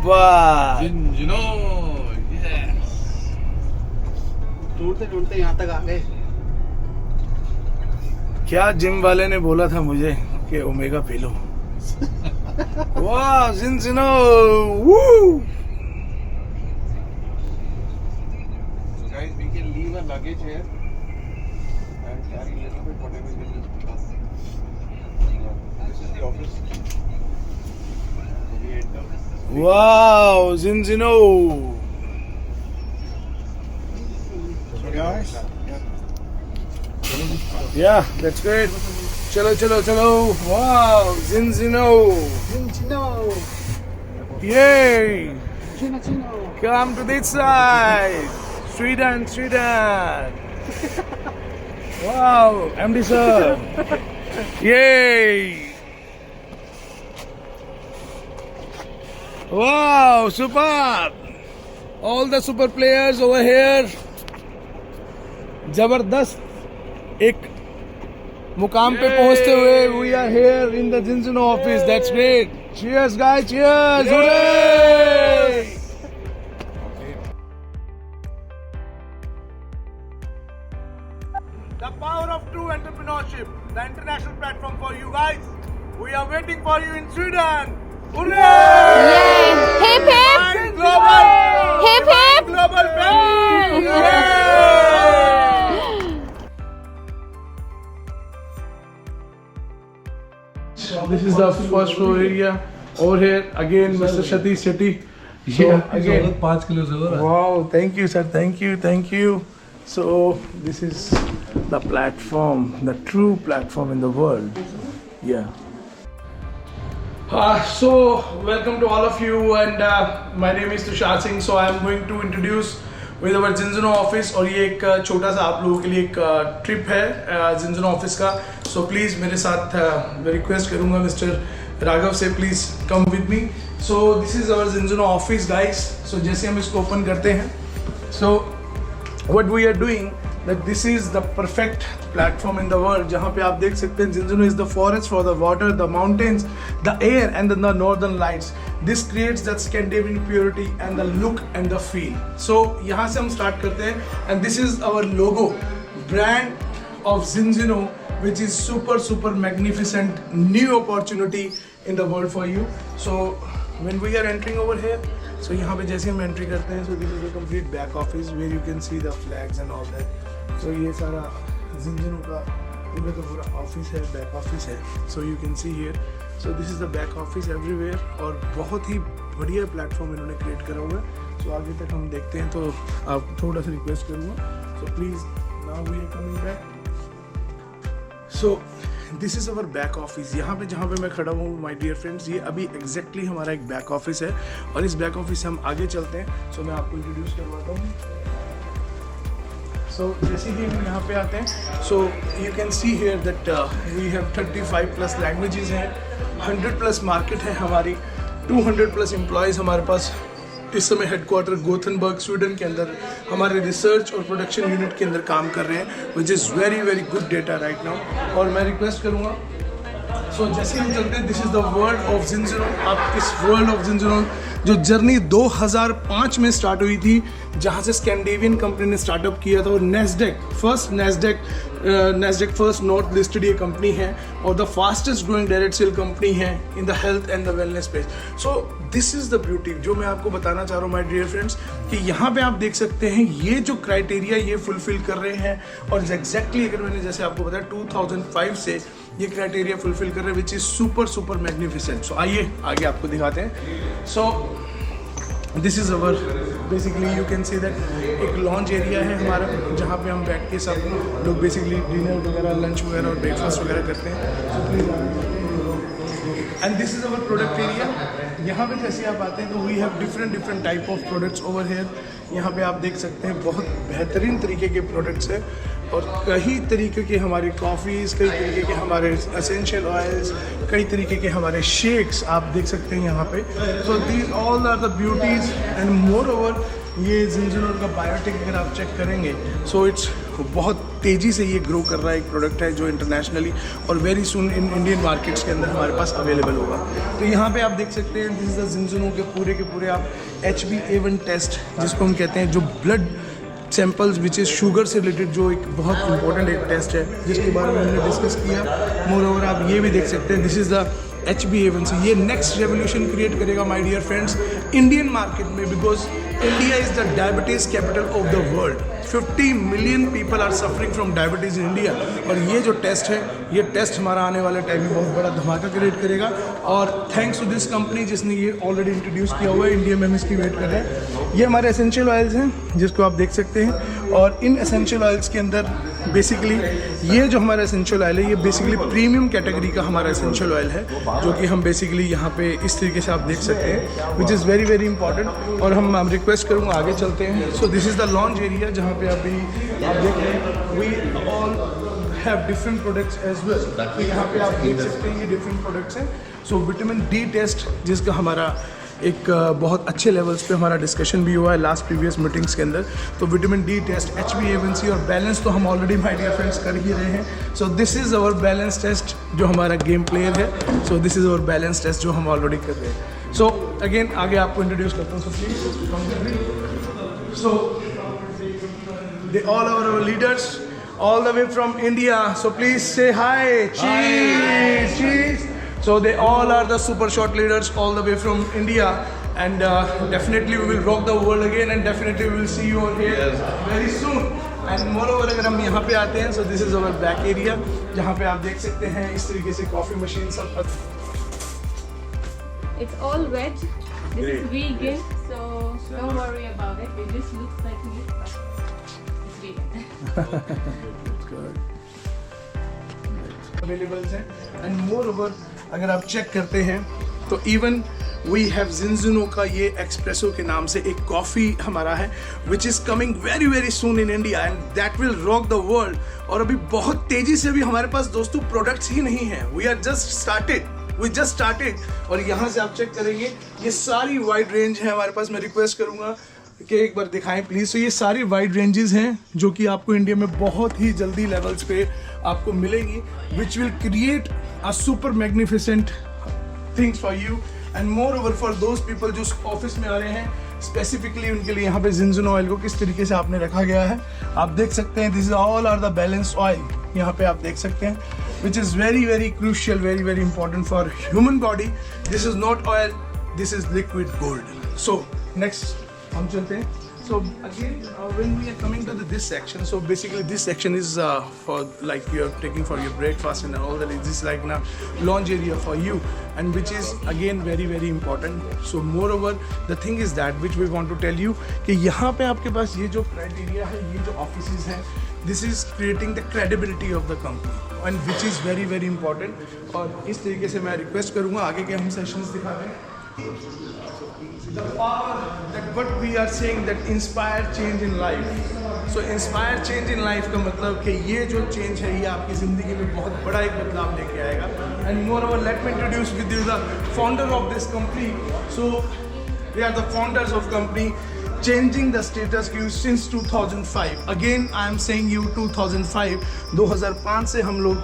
बात। ढूंढते ढूंढते यहाँ तक आ गए। क्या जिम वाले ने बोला था मुझे कि ओमेगा पी लो। वाह जिंजिनो, woo! Guys, we can leave our luggage here and carry a little bit whatever we need. This is the office. We enter. Wow, Zinzino. So guys, Yeah, that's great. Chalo, chalo, chalo. Wow, Zinzino. Chino, Yay! Chino. Come to this side. Sweden, Sweden. Wow, MD sir. Yay! Wow, superb. All the super players over here. जबरदस्त एक मुकाम पे पहुंचते हुए we are here in the Zinzino office. That's great. Cheers guys, cheers. Hooray! The power of true entrepreneurship, the international platform for you guys. We are waiting for you in Sweden. Hooray! Hip hip! Define global. Hip Define hip! global family. Hooray! This is the first floor area. Over here again, Mr. Satish Shetty. Yeah, again. 5 kilo से हो रहा है। Wow, thank you, sir. Thank you, thank you. So, this is the platform, the true platform in the world. Yeah. So, welcome to all of you, and my name is Tushar Singh. So, I am going to introduce with our Zinzino office, और ये एक छोटा सा आप लोगों के लिए एक ट्रिप है Zinzino ऑफिस का. So, please मेरे साथ मैं रिक्वेस्ट करूँगा मिस्टर राघव से, please come with me. So this is our Zinzino office guys. So जैसे हम इसको ओपन करते हैं, सो what we are doing, that this is the perfect platform in the world, जहाँ पे आप देख सकते हैं Zinzino is the forest for the water, the mountains, the air and then the northern lights. This creates that Scandinavian purity and the look and the feel. So यहाँ से हम start करते हैं, and this is our logo, brand of Zinzino, which is super magnificent new opportunity in the world for you. So when we are entering over here, so यहाँ पे जैसे हम entry करते हैं, so this is a complete back office where you can see the flags and all that. So ये सारा Zinzino का पूरा का पूरा ऑफिस है, बैक ऑफिस है. So you can see here. So this is the back office everywhere, और बहुत ही बढ़िया प्लेटफॉर्म इन्होंने क्रिएट करा हुआ है. So आगे तक हम देखते हैं, तो आप थोड़ा सा रिक्वेस्ट करूँगा. So please, now we are coming back. So this is our back office. यहाँ पे जहाँ पे मैं खड़ा हूँ माय डियर फ्रेंड्स, ये अभी एग्जैक्टली हमारा एक बैक ऑफिस है, और इस बैक ऑफिस से हम आगे चलते हैं. सो मैं आपको इंट्रोड्यूस करवाता हूँ. सो जैसे ही हम यहाँ पे आते हैं, so you can see here that we have 35+ languages हैं, 100+ मार्केट है हमारी, 200+ एम्प्लॉयज़ हमारे पास इस समय हेडक्वार्टर गोथनबर्ग स्वीडन के अंदर हमारे रिसर्च और प्रोडक्शन यूनिट के अंदर काम कर रहे हैं, which is very good data right now. और मैं रिक्वेस्ट करूँगा, सो जैसे हम चलते हैं, this is the world of Zinzino. आप इस वर्ल्ड ऑफ Zinzino जो जर्नी 2005 में स्टार्ट हुई थी, जहाँ से स्कैंडिनेवियन कंपनी ने स्टार्टअप किया था, और नेस्डेक फर्स्ट नॉर्थ लिस्टेड ये कंपनी है, और the fastest growing direct sale company है in the health and the wellness space. So this is the beauty जो मैं आपको बताना चाह रहा हूँ माय डियर फ्रेंड्स, कि यहाँ पे आप देख सकते हैं ये जो क्राइटेरिया ये फुलफिल कर रहे हैं, और एग्जैक्टली अगर मैंने जैसे आपको बताया 2005 से ये क्राइटेरिया फुलफिल कर रहे हैं, विच इज़ सुपर मैग्निफिसेंट. सो आइए आगे आपको दिखाते हैं. So this is our basically you can see that एक लॉन्च एरिया है हमारा, जहाँ पे हम बैठ के सब लोग बेसिकली डिनर वगैरह, लंच वगैरह और ब्रेकफास्ट वगैरह करते हैं. And this is our product area. यहाँ पे जैसे आप आते हैं तो we have different type of products over here. यहाँ पे आप देख सकते हैं बहुत बेहतरीन तरीके के प्रोडक्ट्स हैं, और कई तरीके के हमारे कॉफ़ीज़, कई तरीके के हमारे एसेंशियल ऑयल्स, कई तरीके के हमारे शेक्स आप देख सकते हैं यहाँ पे. So these all are the beauties, and moreover ये Zinzino का बायोटेक अगर आप चेक करेंगे, सो इट्स देखो बहुत तेज़ी से ये ग्रो कर रहा है, एक प्रोडक्ट है जो इंटरनेशनली और very soon in Indian markets के अंदर हमारे पास अवेलेबल होगा। तो यहाँ पे आप देख सकते हैं दिस इज़ द जिंजुनो के पूरे आप HbA1 टेस्ट जिसको हम कहते हैं, जो blood samples which is sugar से रिलेटेड जो एक बहुत इंपॉर्टेंट एक टेस्ट है जिसके बारे में हमने डिस्कस किया। मोर ओवर आप ये भी देख सकते हैं दिस इज़ द HbA1c। ये नेक्स्ट रेवोल्यूशन क्रिएट करेगा my dear friends Indian market में, because India is the diabetes capital of the world. 50 million people are suffering from diabetes in India. और ये जो टेस्ट है, ये टेस्ट हमारा आने वाले टाइम में बहुत बड़ा धमाका क्रिएट करेगा। और थैंक्स टू दिस कंपनी जिसने ये ऑलरेडी इंट्रोड्यूस किया हुआ है, इंडिया में हम इसकी वेट कर रहे हैं। ये हमारे एसेंशियल ऑयल्स हैं जिसको आप देख सकते हैं। और इन एसेंशियल ऑयल्स के अंदर बेसिकली ये जो हमारा एसेंशियल ऑयल है, ये बेसिकली प्रीमियम कैटेगरी का हमारा एसेंशियल ऑयल है, जो कि हम बेसिकली यहाँ पे इस तरीके से आप देख सकते हैं, which is very very important. और हम रिक्वेस्ट करूँगा आगे चलते हैं। So this is the launch area जहाँ पे अभी आप देख रहे हैं we all have different products as well. तो यहाँ पे आप देख सकते हैं ये डिफरेंट प्रोडक्ट्स हैं। सो विटामिन डी टेस्ट जिसका हमारा एक बहुत अच्छे लेवल्स पे हमारा डिस्कशन भी हुआ है लास्ट प्रीवियस मीटिंग्स के अंदर। तो विटामिन डी टेस्ट, HbA1c और बैलेंस तो हम ऑलरेडी माय डियर फ्रेंड्स कर ही रहे हैं। So this is our balance test जो हमारा गेम प्लेयर है। So this is our balance test जो हम ऑलरेडी कर रहे हैं। सो अगेन आगे आपको इंट्रोड्यूस करता हूँ। So they all our leaders all the way from India, so please say hi. Cheers, cheers. So they all are the super short leaders all the way from India, and definitely we will rock the world again, and definitely we will see you over here very soon. And moreover अगर हम यहाँ पे आते हैं, so this is our back area जहाँ पे आप देख सकते हैं इस तरीके से कॉफ़ी मशीन सब। It's all veg. This is vegan, so don't worry about it. It just looks like meat, but it's vegan. Available हैं। एंड मोर ओवर अगर आप चेक करते हैं तो इवन वी हैव जिंजुनो का ये एक्सप्रेसो के नाम से एक कॉफ़ी हमारा है which is coming very very soon in India, and that will rock the world. और अभी बहुत तेज़ी से अभी हमारे पास दोस्तों प्रोडक्ट्स ही नहीं हैं, वी जस्ट स्टार्टेड। और यहाँ से आप चेक करेंगे ये सारी वाइड रेंज है हमारे पास। मैं रिक्वेस्ट करूँगा कि एक बार दिखाएं प्लीज़। तो ये सारी वाइड रेंजेस हैं जो कि आपको इंडिया में बहुत ही जल्दी लेवल्स पे आपको मिलेंगी, which will create a super magnificent things for you. And more over for those people जो ऑफिस में आ रहे हैं स्पेसिफिकली उनके लिए यहाँ पे जिंजुनो ऑयल को किस तरीके से आपने रखा गया है आप देख सकते हैं। This is all are the balance oil, यहाँ पे आप देख सकते हैं, which is very very crucial, very very important for human body. This is not oil, this is liquid gold. So next हम चलते हैं। So again, when we are coming to this section, so basically this section is for like you're taking for your breakfast and all that. This is like now lounge area for you, and which is again very very important. So moreover, the thing is that which we want to tell you कि यहाँ पे आपके पास ये जो criteria है, ये जो offices हैं, this is creating the credibility of the company, and which is very very important. और इस तरीके से मैं request करूँगा आगे के हम sessions दिखा दें। The power that what we are saying that inspire change in life. So inspire change in life का मतलब कि ये जो change है ये आपकी ज़िंदगी में बहुत बड़ा एक बदलाव लेके आएगा। And moreover, let me introduce with you the founder of this company. So they are the founders of company changing the status quo since 2005. Again, I am saying you 2005. 2005 से हम लोग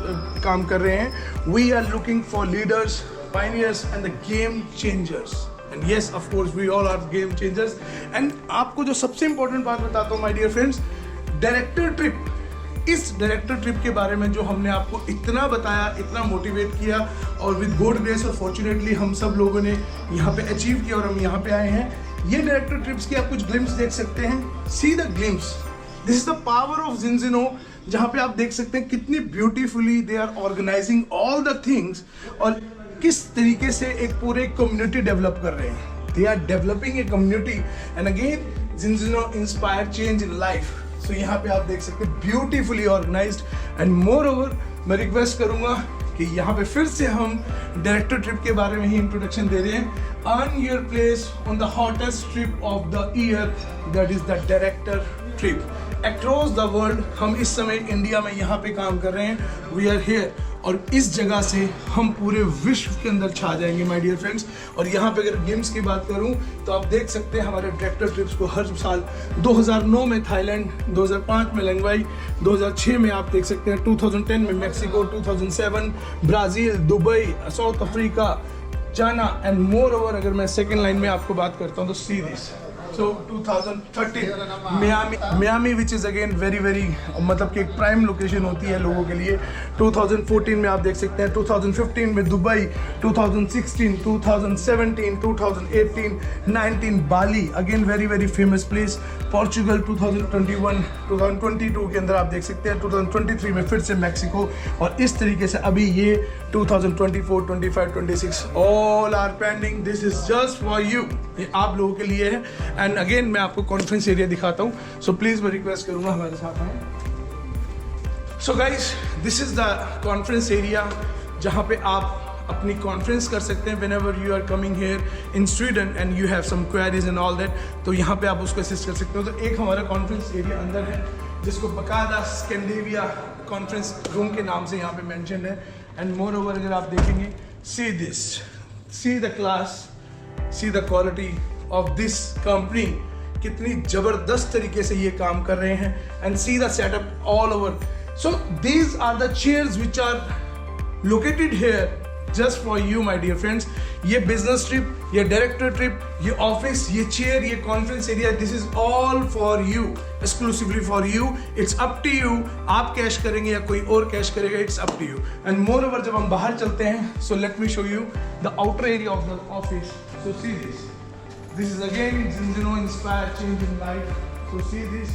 काम कर रहे हैं। We are looking for leaders, pioneers and the game changers. And yes, of course, we all are game changers. And आपको जो सबसे important बात बताता हूँ, my dear friends, director trip. इस डायरेक्टर ट्रिप के बारे में जो हमने आपको इतना बताया, इतना मोटिवेट किया, और विद गॉड ग्रेस और फॉर्चुनेटली हम सब लोगों ने यहाँ पे अचीव किया और हम यहाँ पे आए हैं। ये डायरेक्टर ट्रिप्स की आप कुछ ग्लिम्स देख सकते हैं। See the glimpse, this is the power of Zinzino, जहाँ पे आप देख सकते हैं कितनी beautifully they are organizing all the things, और किस तरीके से एक पूरे कम्युनिटी डेवलप कर रहे हैं। They are developing a community, and again Zinzino inspire change in life. सो यहाँ पे आप देख सकते हैं beautifully organized. And moreover मैं रिक्वेस्ट करूँगा कि यहाँ पे फिर से हम डायरेक्टर ट्रिप के बारे में ही इंट्रोडक्शन दे रहे हैं। earn your place on the hottest trip of the year, that is the director trip. Across the world, हम इस समय इंडिया में यहाँ पे काम कर रहे हैं. We are here. और इस जगह से हम पूरे विश्व के अंदर छा जाएंगे माय डियर फ्रेंड्स. और यहाँ पे अगर गेम्स की बात करूँ तो आप देख सकते हैं हमारे डायरेक्टर ट्रिप्स को हर साल 2009 में थाईलैंड, 2005 में लंगवाई, 2006 में आप देख सकते हैं, 2010 में Mexico, 2007 Brazil, Dubai, south Africa जाना. एंड मोर ओवर अगर मैं सेकेंड लाइन में आपको बात करता हूँ तो see this. So 2013 Miami which is again very मतलब कि एक प्राइम लोकेशन होती है लोगों के लिए. 2014 में आप देख सकते हैं, 2015 में Dubai, 2016, 2017, 2018, 19 Bali, again very famous place. Portugal 2021, 2022 के अंदर आप देख सकते हैं, 2023 में फिर से मैक्सिको. और इस तरीके से अभी ये 2024, 25, 26 all are pending. This is just for you, ये आप लोगों के लिए है. एंड अगेन मैं आपको कॉन्फ्रेंस एरिया दिखाता हूँ. सो प्लीज मैं रिक्वेस्ट करूंगा हमारे साथ आए. So guys, this is the conference area जहाँ पे आप अपनी कॉन्फ्रेंस कर सकते हैं whenever you are coming here in Sweden and you have some queries and all that. तो यहाँ पे आप उसको असिस्ट कर सकते हो. तो एक हमारा कॉन्फ्रेंस एरिया अंदर है जिसको बकायदा स्कैंडिनेविया कॉन्फ्रेंस रूम के नाम से यहाँ पे मेंशन है. एंड मोर ओवर अगर आप देखेंगे, see this, see the class, see the quality of this company, कितनी जबरदस्त तरीके से ये काम कर रहे हैं. And see the setup all over. So these are the chairs which are located here just for you my dear friends. ये बिजनेस ट्रिप, ये डायरेक्टर ट्रिप, ये ऑफिस, ये चेयर, ये conference area, this is all for you, exclusively for you. It's up to you, आप cash करेंगे या कोई और कैश करेगा, it's up to you. And moreover जब हम बाहर चलते हैं, so let me show you the outer area of the office. So see this, this is again Zinzino inspired change in life. So see this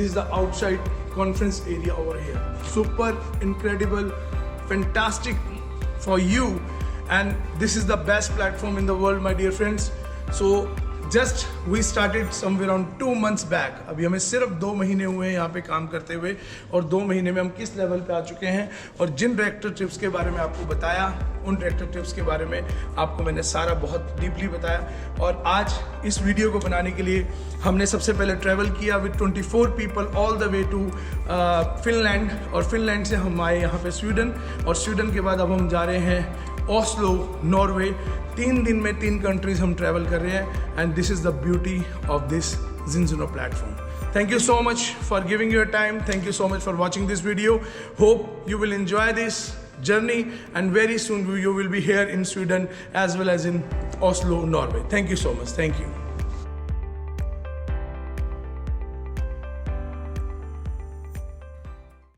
is the outside conference area over here. Super incredible, fantastic for you, and this is the best platform in the world my dear friends. So just we started somewhere around 2 months back. अभी हमें सिर्फ 2 महीने हुए हैं यहाँ पे काम करते हुए, और 2 महीने में हम किस लेवल पे आ चुके हैं. और जिन डायरेक्टर ट्रिप्स के बारे में आपको बताया, उन डायरेक्टर ट्रिप्स के बारे में आपको मैंने सारा बहुत डीपली बताया. और आज इस वीडियो को बनाने के लिए हमने सबसे पहले ट्रैवल किया with 24 people all the way to Finland. और फिनलैंड से हम आए यहाँ पे स्वीडन, और स्वीडन के बाद अब हम जा रहे हैं ओस्लो, नॉर्वे. 3 दिन में 3 कंट्रीज हम ट्रैवल कर रहे हैं. And this is the beauty of this Zinzino platform. Thank you so much for giving your time. Thank you so much for watching this video. Hope you will enjoy this journey, and very soon you will be here in Sweden as well as in Oslo, Norway. Thank you so much. Thank you.